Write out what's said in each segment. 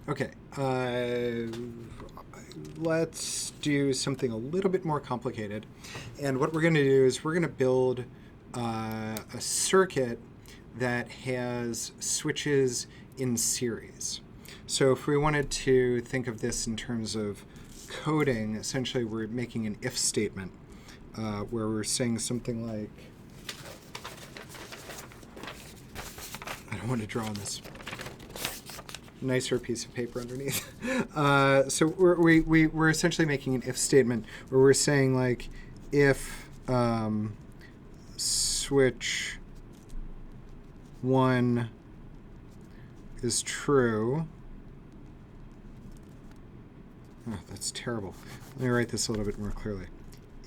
Okay, let's do something a little bit more complicated. And what we're going to do is we're going to build a circuit that has switches in series. So if we wanted to think of this in terms of coding, essentially we're making an if statement where we're saying something like, I don't want to draw on this nicer piece of paper underneath. So we're essentially making an if statement where we're saying like if switch 1 is true. Oh, that's terrible. Let me write this a little bit more clearly.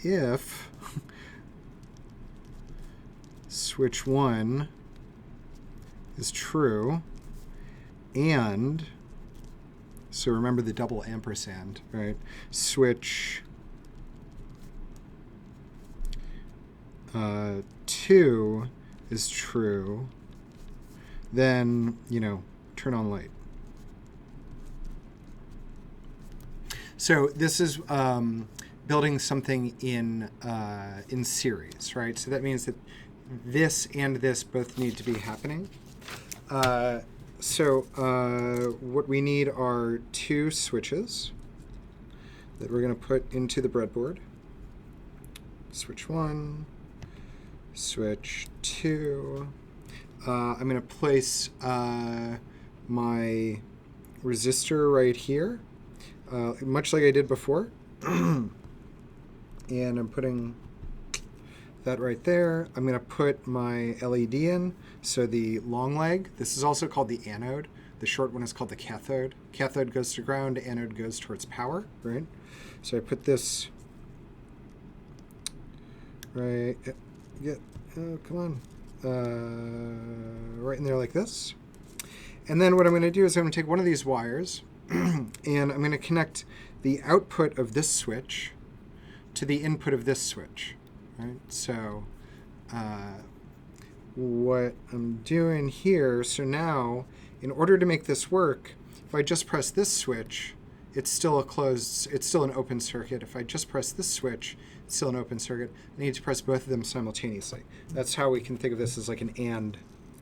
If switch 1 is true, and, so remember the double ampersand, right? Switch 2 is true, then, turn on light. So this is building something in series, right? So that means that this and this both need to be happening. So what we need are 2 switches that we're going to put into the breadboard. Switch 1, switch 2. I'm going to place my resistor right here, much like I did before. And I'm putting that right there. I'm going to put my LED in. So the long leg, this is also called the anode. The short one is called the cathode. Cathode goes to ground, anode goes towards power, right? So I put this right, come on, right in there like this. And then what I'm going to do is I'm going to take one of these wires and I'm going to connect the output of this switch to the input of this switch. Right? So what I'm doing here, so now in order to make this work, if I just press this switch, it's still an open circuit. If I just press this switch, it's still an open circuit. I need to press both of them simultaneously. That's how we can think of this as like an and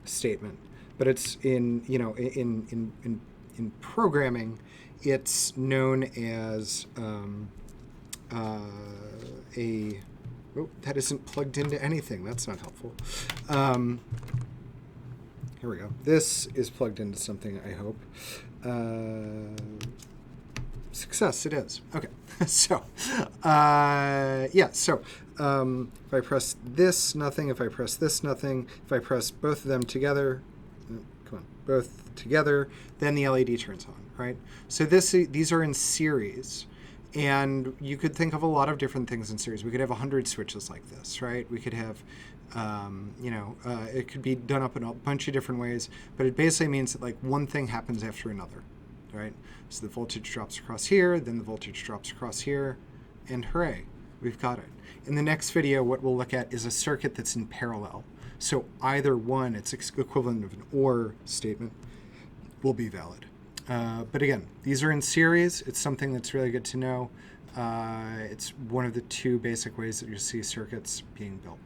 statement. But it's in programming, it's known as oh, that isn't plugged into anything. That's not helpful. Here we go. This is plugged into something, I hope. Success, it is. Okay. So, yeah, so if I press this, nothing. If I press this, nothing. If I press both of them together, both together, then the LED turns on, right? So these are in series. And you could think of a lot of different things in series. We could have 100 switches like this, right? We could have, it could be done up in a bunch of different ways, but it basically means that like one thing happens after another, right? So the voltage drops across here, then the voltage drops across here, and hooray, we've got it. In the next video, what we'll look at is a circuit that's in parallel. So either one, it's equivalent of an OR statement, will be valid. But again, these are in series. It's something that's really good to know. It's one of the 2 basic ways that you see circuits being built.